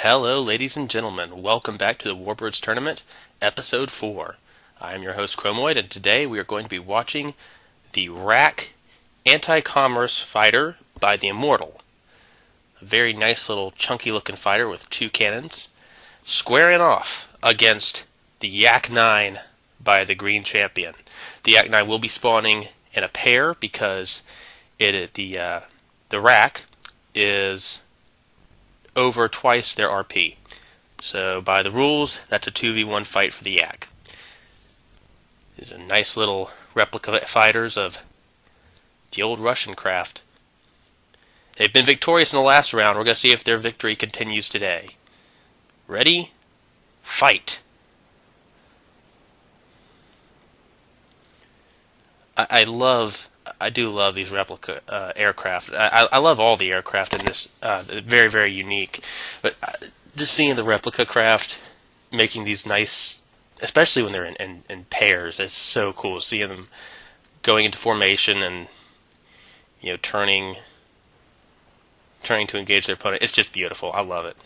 Hello, ladies and gentlemen. Welcome back to the Warbirds Tournament, Episode 4. I am your host, Chromoid, and today we are going to be watching the Wrack Anti-Commerce Fighter by the Immortal. A very nice little chunky-looking fighter with two cannons, squaring off against the Yak 9 by the Green Champion. The Yak 9 will be spawning in a pair because the Wrack is over twice their RP. So by the rules, that's a 2v1 fight for the Yak. These are nice little replica fighters of the old Russian craft. They've been victorious in the last round. We're going to see if their victory continues today. Ready? Fight! I do love these replica aircraft. I love all the aircraft in this. Very, very unique. But just seeing the replica craft making these nice, especially when they're in pairs, it's so cool. Seeing them going into formation and turning to engage their opponent. It's just beautiful. I love it.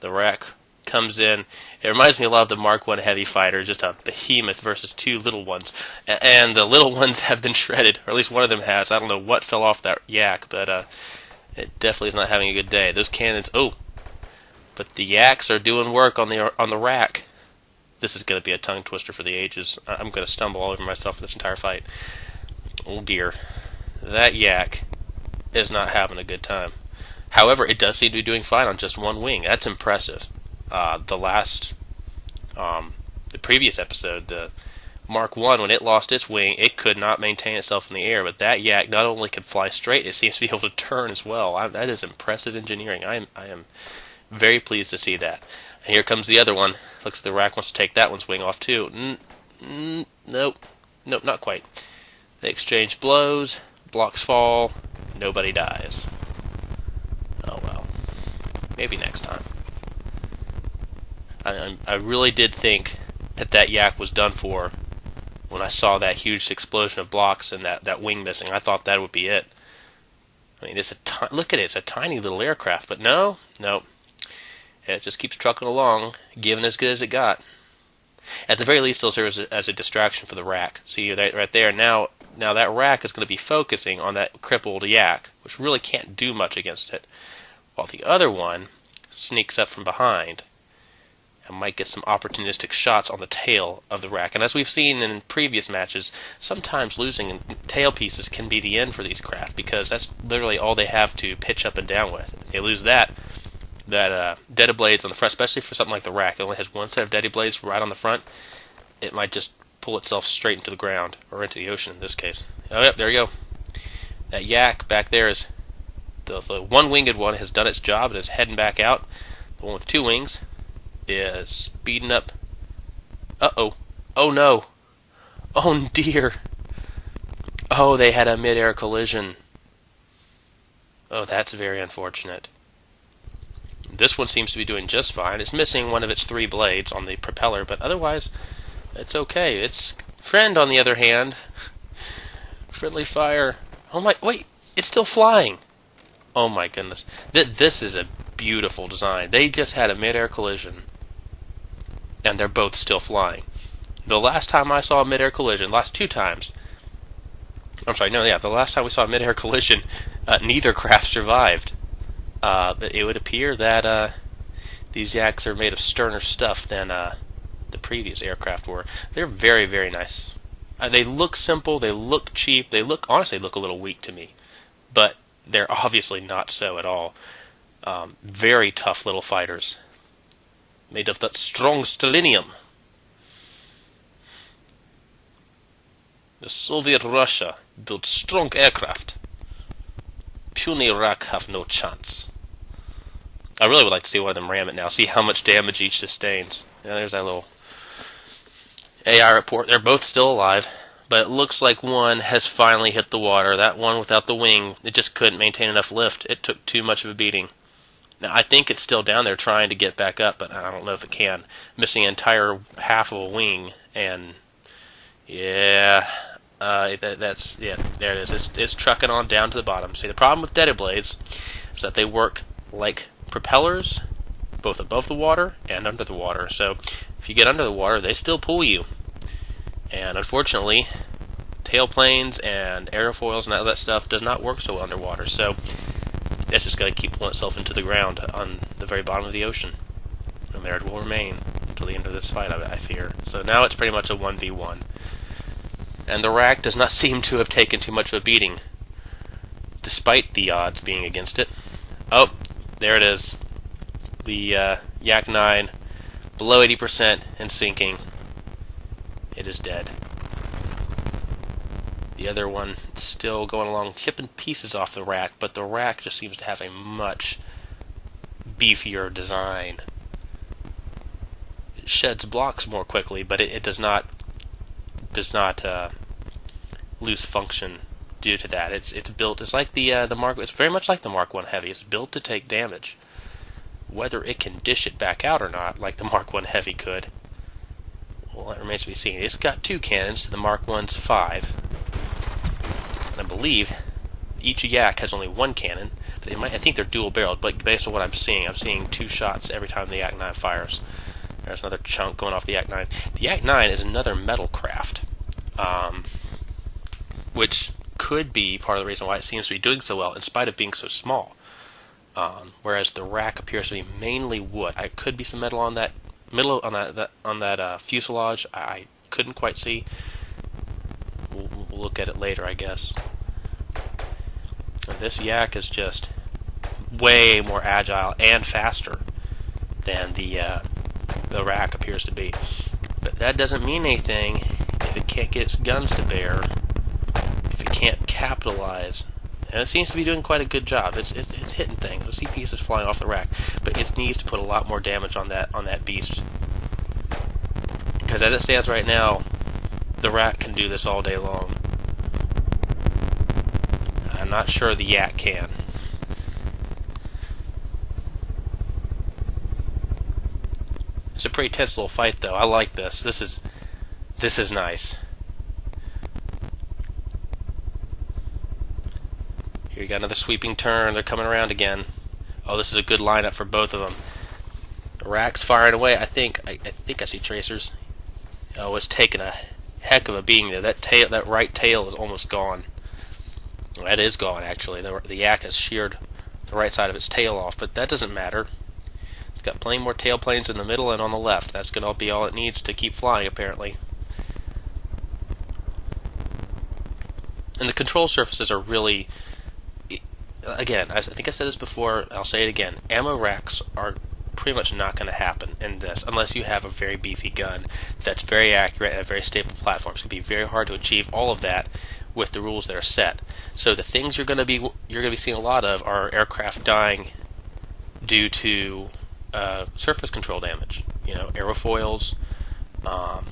The Wrack comes in. It reminds me a lot of the Mark I heavy fighter, just a behemoth versus two little ones. And the little ones have been shredded, or at least one of them has. I don't know what fell off that Yak, but it definitely is not having a good day. Those cannons, but the Yaks are doing work on the Wrack. This is going to be a tongue twister for the ages. I'm going to stumble all over myself for this entire fight. Oh dear. That Yak is not having a good time. However, it does seem to be doing fine on just one wing. That's impressive. The previous episode, the Mark I, when it lost its wing, it could not maintain itself in the air, but that Yak not only can fly straight, it seems to be able to turn as well. That is impressive engineering. I am very pleased to see that. And here comes the other one. Looks like the Wrack wants to take that one's wing off too. Nope, not quite. They exchange blows, blocks fall, nobody dies. Oh well, maybe next time. I really did think that Yak was done for when I saw that huge explosion of blocks and that wing missing. I thought that would be it. I mean, look at it. It's a tiny little aircraft, but no. It just keeps trucking along, giving as good as it got. At the very least, it'll serve as a distraction for the Wrack. See, right there, now that Wrack is going to be focusing on that crippled Yak, which really can't do much against it, while the other one sneaks up from behind and might get some opportunistic shots on the tail of the Wrack. And as we've seen in previous matches, sometimes losing tail pieces can be the end for these craft, because that's literally all they have to pitch up and down with. If they lose that deaded blades on the front, especially for something like the Wrack, it only has one set of deaded blades right on the front, it might just pull itself straight into the ground, or into the ocean in this case. Oh, yep, there you go. That Yak back there is the one-winged one has done its job and is heading back out. The one with two wings is speeding up. Uh-oh. Oh no. Oh dear. Oh, they had a mid-air collision. Oh, that's very unfortunate. This one seems to be doing just fine. It's missing one of its three blades on the propeller, but otherwise, it's okay. Its friend, on the other hand, friendly fire. Oh my, wait, it's still flying. Oh my goodness. This is a beautiful design. They just had a mid-air collision, and they're both still flying. The last time I saw a mid-air collision, the last time we saw a mid-air collision, neither craft survived. But it would appear that these Yaks are made of sterner stuff than the previous aircraft were. They're very, very nice. They look simple, they look cheap, they honestly look a little weak to me. But they're obviously not so at all. Very tough little fighters, made of that strong stellinium. The Soviet Russia built strong aircraft. Puny Wrack have no chance. I really would like to see one of them ram it now, see how much damage each sustains. Yeah, there's that little AI report. They're both still alive, but it looks like one has finally hit the water. That one without the wing, it just couldn't maintain enough lift. It took too much of a beating. Now, I think it's still down there trying to get back up, but I don't know if it can. Missing an entire half of a wing, and yeah, there it is. It's trucking on down to the bottom. See, the problem with deaded blades is that they work like propellers, both above the water and under the water. So if you get under the water, they still pull you. And unfortunately, tailplanes and airfoils and all that stuff does not work so well underwater. So it's just going to keep pulling itself into the ground on the very bottom of the ocean. And there it will remain until the end of this fight, I fear. So now it's pretty much a 1v1. And the Wrack does not seem to have taken too much of a beating, despite the odds being against it. Oh, there it is. The Yak 9, below 80% and sinking. It is dead. The other one still going along, chipping pieces off the Wrack, but the Wrack just seems to have a much beefier design. It sheds blocks more quickly, but it does not lose function due to that. It's built. It's like the Mark. It's very much like the Mark 1 Heavy. It's built to take damage. Whether it can dish it back out or not, like the Mark 1 Heavy could, well, that remains to be seen. It's got 2 cannons to the Mark 1's 5. And I believe each Yak has only 1 cannon. But I think they're dual-barreled, but based on what I'm seeing 2 shots every time the Yak 9 fires. There's another chunk going off the Yak 9. The Yak 9 is another metal craft, which could be part of the reason why it seems to be doing so well, in spite of being so small. Whereas the Wrack appears to be mainly wood. I could be some metal on that fuselage. I couldn't quite see. We'll look at it later, I guess. And this Yak is just way more agile and faster than the Wrack appears to be. But that doesn't mean anything if it can't get its guns to bear, if it can't capitalize. And it seems to be doing quite a good job. It's hitting things. You'll see pieces flying off the Wrack, but it needs to put a lot more damage on that beast. Because as it stands right now, the Wrack can do this all day long. I'm not sure the Yak can. It's a pretty tense little fight, though. I like this. This is nice. Here you got another sweeping turn. They're coming around again. Oh, this is a good lineup for both of them. The Wrack's firing away. I think I see tracers. Oh, it's taking a heck of a beating there. That right tail is almost gone. Well, that is gone, actually. The Yak has sheared the right side of its tail off, but that doesn't matter. It's got plenty more tailplanes in the middle and on the left. That's going to be all it needs to keep flying, apparently. And the control surfaces are really... Again, I think I said this before, I'll say it again. Ammo racks are pretty much not going to happen in this unless you have a very beefy gun that's very accurate and a very stable platform. It's going to be very hard to achieve all of that with the rules that are set. So the things you're going to be seeing a lot of are aircraft dying due to surface control damage. You know, aerofoils, the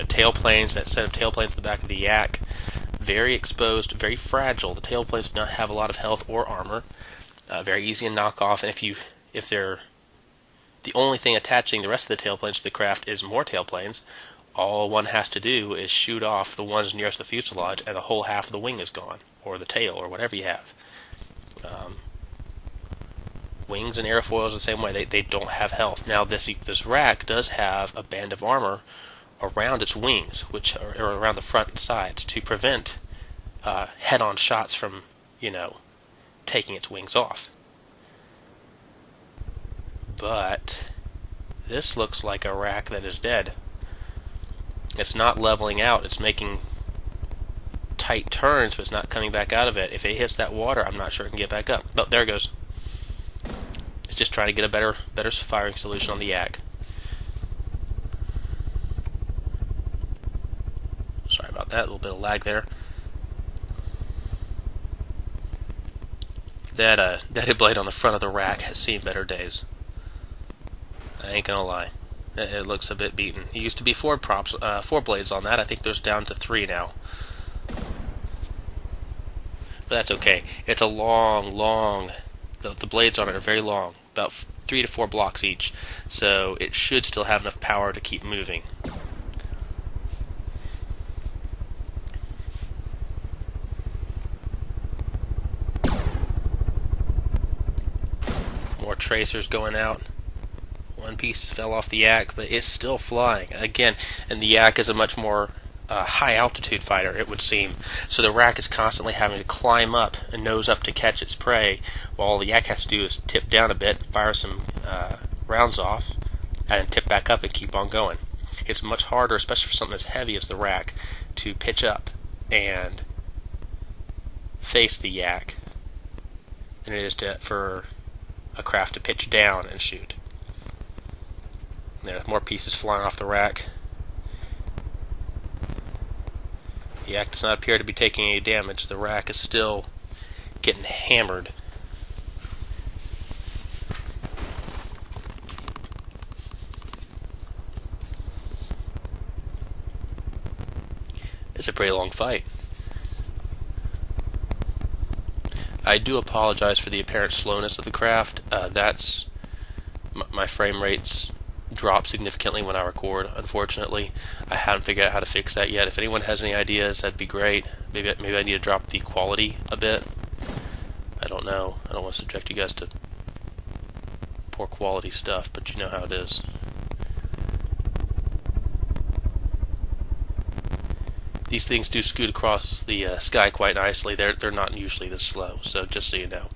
tailplanes, that set of tailplanes at the back of the Yak. Very exposed, very fragile. The tailplanes do not have a lot of health or armor. Very easy to knock off, and if they're the only thing attaching the rest of the tailplanes to the craft is more tailplanes, all one has to do is shoot off the ones nearest the fuselage, and the whole half of the wing is gone, or the tail, or whatever you have. Wings and airfoils the same way. They don't have health. Now this Wrack does have a band of armor around its wings, which are around the front and sides, to prevent head-on shots from, taking its wings off. But this looks like a Wrack that is dead. It's not leveling out. It's making tight turns, but it's not coming back out of it. If it hits that water, I'm not sure it can get back up. Oh, there it goes. It's just trying to get a better firing solution on the Yak. Sorry about that, a little bit of lag there. That head blade on the front of the Wrack has seen better days. I ain't gonna lie. It looks a bit beaten. It used to be 4 blades on that. I think there's down to 3 now. But that's okay. It's a long... The blades on it are very long, about 3 to 4 blocks each. So it should still have enough power to keep moving. tracers going out. One piece fell off the Yak, but it's still flying. Again, and the Yak is a much more high altitude fighter, it would seem. So the Wrack is constantly having to climb up and nose up to catch its prey, while all the Yak has to do is tip down a bit, fire some rounds off, and tip back up and keep on going. It's much harder, especially for something as heavy as the Wrack, to pitch up and face the Yak than it is for a craft to pitch down and shoot. And there's more pieces flying off the Wrack. The Yak does not appear to be taking any damage. The Wrack is still getting hammered. It's a pretty long fight. I do apologize for the apparent slowness of the craft. That's my frame rates drop significantly when I record. Unfortunately, I haven't figured out how to fix that yet. If anyone has any ideas, that'd be great. Maybe I need to drop the quality a bit. I don't know. I don't want to subject you guys to poor quality stuff, but you know how it is. These things do scoot across the sky quite nicely. They're not usually this slow, so just so you know.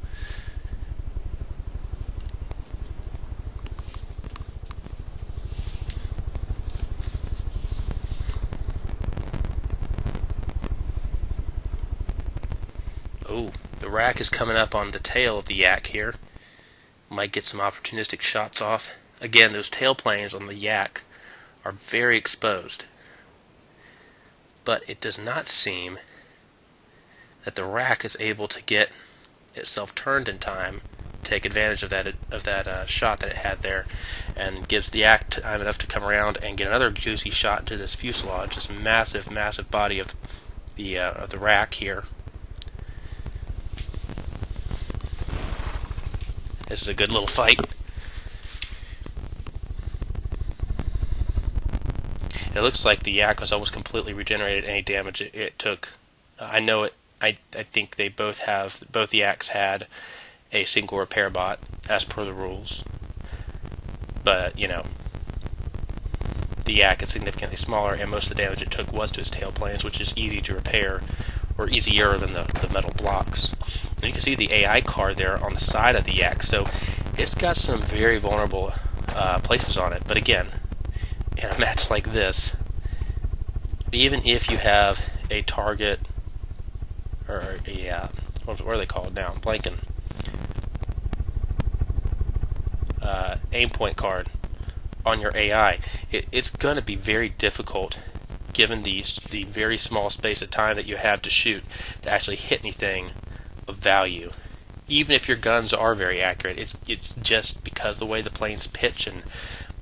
Oh, the Wrack is coming up on the tail of the Yak here. Might get some opportunistic shots off. Again, those tail planes on the Yak are very exposed. But it does not seem that the Wrack is able to get itself turned in time to take advantage of that shot that it had there, and gives the Yak time enough to come around and get another juicy shot into this fuselage, this massive, massive body of the Wrack here. This is a good little fight. It looks like the Yak was almost completely regenerated any damage it took. I know it. I think they both the Yaks had a single repair bot as per the rules. But, you know, the Yak is significantly smaller, and most of the damage it took was to its tail planes, which is easy to repair, or easier than the metal blocks. And you can see the AI card there on the side of the Yak, so it's got some very vulnerable places on it. But again, in a match like this, even if you have a target, or a, what are they called now? I'm blanking. Aim point card on your AI, it's going to be very difficult, given the very small space of time that you have to shoot, to actually hit anything of value. Even if your guns are very accurate, it's just because the way the planes pitch and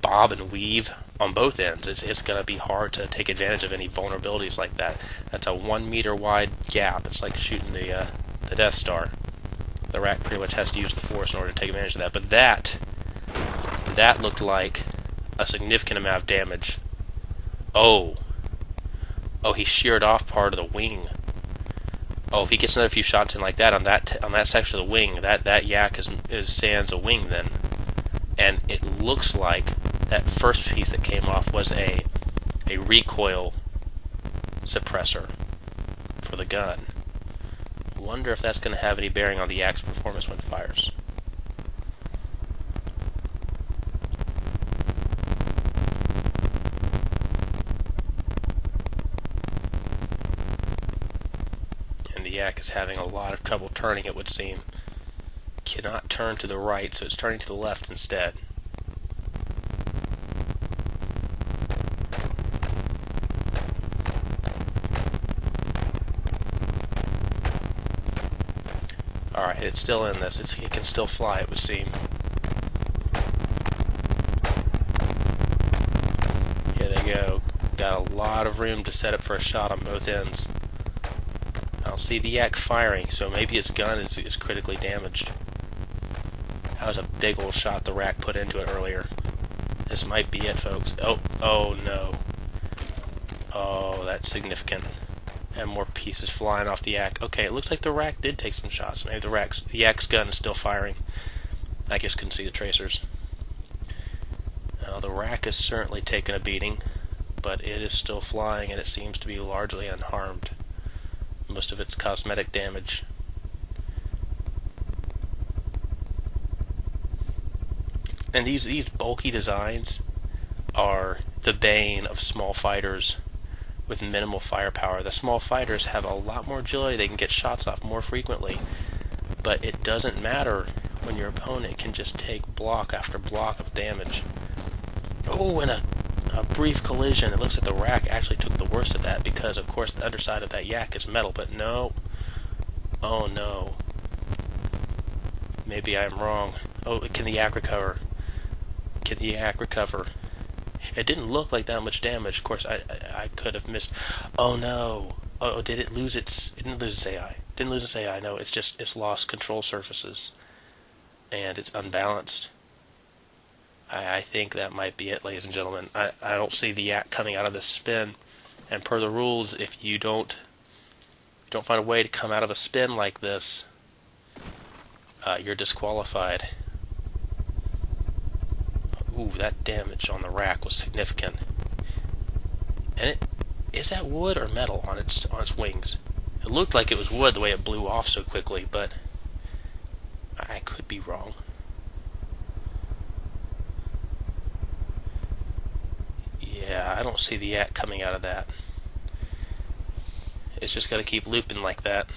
bob and weave on both ends, it's going to be hard to take advantage of any vulnerabilities like that. That's a 1 meter wide gap. It's like shooting the Death Star. The Wrack pretty much has to use the Force in order to take advantage of that. But that looked like a significant amount of damage. Oh, he sheared off part of the wing. Oh, if he gets another few shots in like that on that section of the wing, that Yak is sans a wing then. And it looks like that first piece that came off was a recoil suppressor for the gun. Wonder if that's going to have any bearing on the Yak's performance when it fires. And the Yak is having a lot of trouble turning, it would seem. Cannot turn to the right, so it's turning to the left instead. Alright, it's still in this. It can still fly, it would seem. Here they go. Got a lot of room to set up for a shot on both ends. I don't see the Yak firing, so maybe its gun is critically damaged. That was a big old shot the Wrack put into it earlier. This might be it, folks. Oh no. Oh, that's significant. And more pieces flying off the Yak. Okay, it looks like the Wrack did take some shots. Maybe the Yak's gun is still firing. I just couldn't see the tracers. The Wrack is certainly taking a beating, but it is still flying and it seems to be largely unharmed. Most of its cosmetic damage. And these bulky designs are the bane of small fighters with minimal firepower. The small fighters have a lot more agility, they can get shots off more frequently, but it doesn't matter when your opponent can just take block after block of damage. Oh, and a brief collision. It looks like the Wrack actually took the worst of that because, of course, the underside of that yak is metal, but no. Oh, no. Maybe I'm wrong. Oh, can the yak recover? Can the yak recover? It didn't look like that much damage. Of course, I could have missed. Oh, no. Oh, did it lose its... It didn't lose its AI. Didn't lose its AI, no. It's lost control surfaces. And it's unbalanced. I think that might be it, ladies and gentlemen. I don't see the yak coming out of this spin. And per the rules, if you don't find a way to come out of a spin like this, you're disqualified. Ooh, that damage on the Wrack was significant. And is that wood or metal on its wings? It looked like it was wood the way it blew off so quickly, but I could be wrong. Yeah, I don't see the yak coming out of that. It's just got to keep looping like that.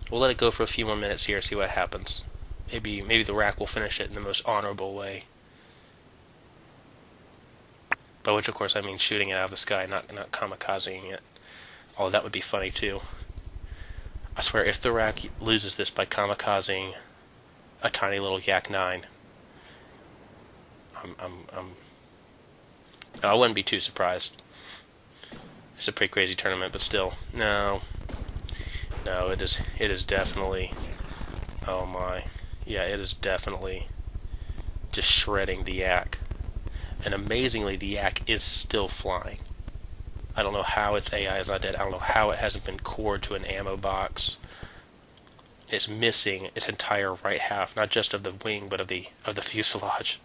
We'll let it go for a few more minutes here, see what happens. Maybe the Wrack will finish it in the most honorable way. By which, of course, I mean shooting it out of the sky, not kamikazing it. Although that would be funny too. I swear, if the Wrack loses this by kamikazing a tiny little Yak 9, I wouldn't be too surprised. It's a pretty crazy tournament, but still, no, it is definitely, oh my, yeah, it is definitely just shredding the yak. And amazingly, the yak is still flying. I don't know how its AI is not dead. I don't know how it hasn't been cored to an ammo box. It's missing its entire right half, not just of the wing, but of the fuselage.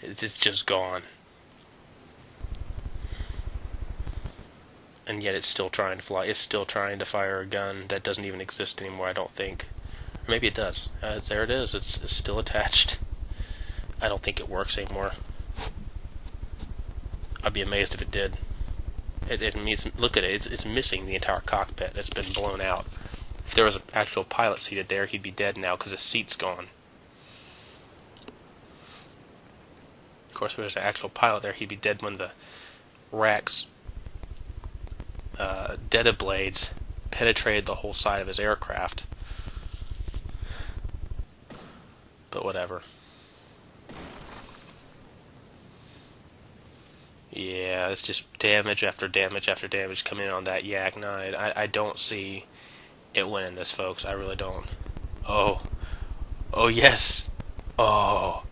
It's just gone. And yet it's still trying to fly. It's still trying to fire a gun that doesn't even exist anymore, I don't think. Or maybe it does. There it is. It's still attached. I don't think it works anymore. I'd be amazed if it did. It means, look at it. It's missing the entire cockpit. It's been blown out. If there was an actual pilot seated there, he'd be dead now because his seat's gone. Of course, if there was an actual pilot there, he'd be dead when the Wrack's data blades penetrated the whole side of his aircraft. But whatever. Yeah, it's just damage after damage after damage coming in on that Yak 9. I don't see it winning this, folks. I really don't. Oh. Oh, yes. Oh.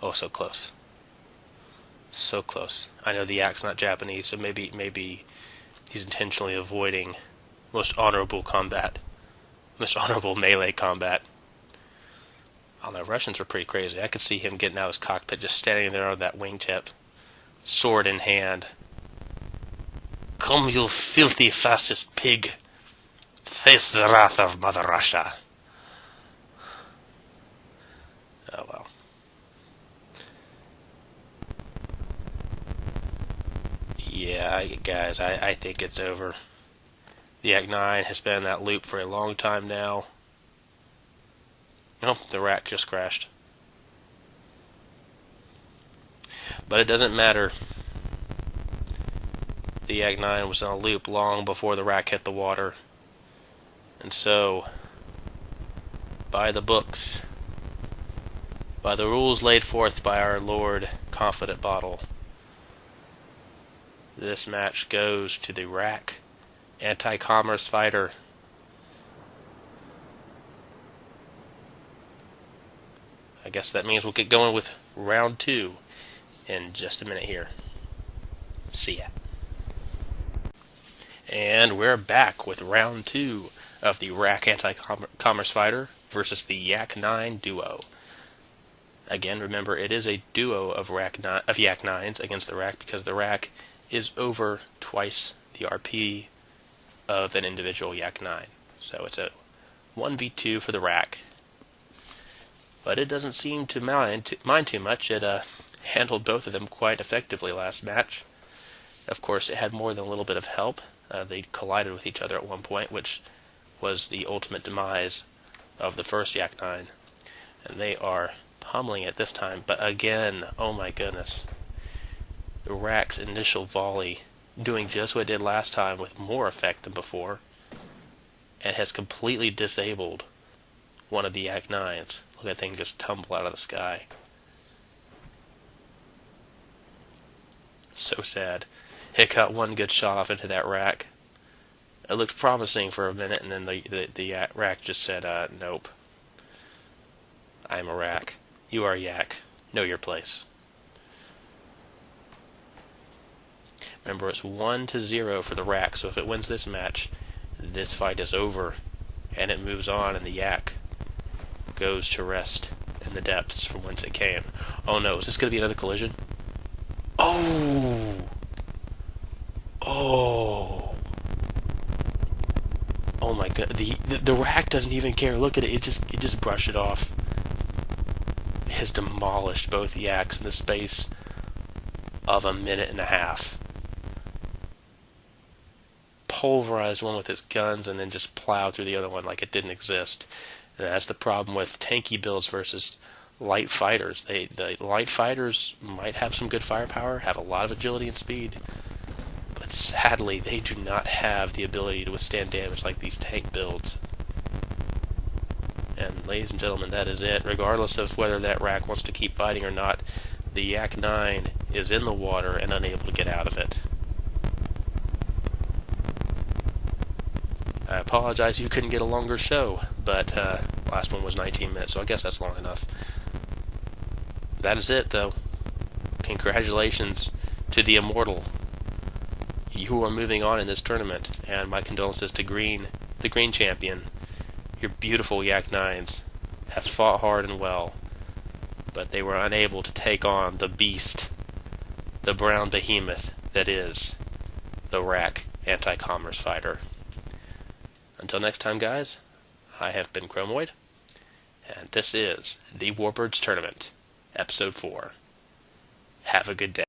Oh, so close. So close. I know the Yak's not Japanese, so maybe he's intentionally avoiding most honorable combat. Most honorable melee combat. I don't know, Russians were pretty crazy. I could see him getting out of his cockpit, just standing there on that wingtip, sword in hand. Come, you filthy fascist pig. Face the wrath of Mother Russia. Oh well. Yeah, guys, I think it's over. The Yak 9 has been in that loop for a long time now. Oh, the Wrack just crashed. But it doesn't matter. The Yak 9 was in a loop long before the Wrack hit the water. And so, by the books, by the rules laid forth by our Lord Confident Bottle, this match goes to the Wrack Anti-Commerce Fighter. I guess that means we'll get going with round 2 in just a minute here. See ya. And we're back with round 2 of the Wrack Anti-Commerce Fighter. versus the Yak 9 duo. Again, remember, it is a duo of Yak 9s against the Wrack, because the Wrack is over twice the RP of an individual Yak 9. So it's a 1v2 for the Wrack. But it doesn't seem to mind too much. It handled both of them quite effectively last match. Of course, it had more than a little bit of help. They collided with each other at one point, which was the ultimate demise of the first Yak 9. And they are pummeling it this time, but again, oh my goodness. The Wrack's initial volley doing just what it did last time with more effect than before, and has completely disabled one of the Yak 9s. Look at that thing just tumble out of the sky. So sad. It got one good shot off into that Wrack. It looked promising for a minute, and then the Wrack just said, nope. I'm a Wrack. You are a Yak. Know your place. Remember, it's 1-0 for the Wrack, so if it wins this match, this fight is over, and it moves on, and the Yak goes to rest in the depths from whence it came. Oh no, is this going to be another collision? Oh! Oh! Oh my god, the Wrack doesn't even care. Look at it, it just brushed it off. It has demolished both Yaks in the space of a minute and a half. Pulverized one with its guns and then just plowed through the other one like it didn't exist. And that's the problem with tanky builds versus light fighters. The light fighters might have some good firepower, have a lot of agility and speed, but sadly they do not have the ability to withstand damage like these tank builds. And ladies and gentlemen, that is it. Regardless of whether that Wrack wants to keep fighting or not, the Yak 9 is in the water and unable to get out of it. I apologize you couldn't get a longer show, but last one was 19 minutes, so I guess that's long enough. That is it, though. Congratulations to the Immortal. You are moving on in this tournament, and my condolences to the Green Champion. Your beautiful Yak 9s have fought hard and well, but they were unable to take on the beast, the brown behemoth that is the Wrack Anti-Commerce Fighter. Until next time, guys, I have been Chromoid, and this is the Warbirds Tournament, Episode 4. Have a good day.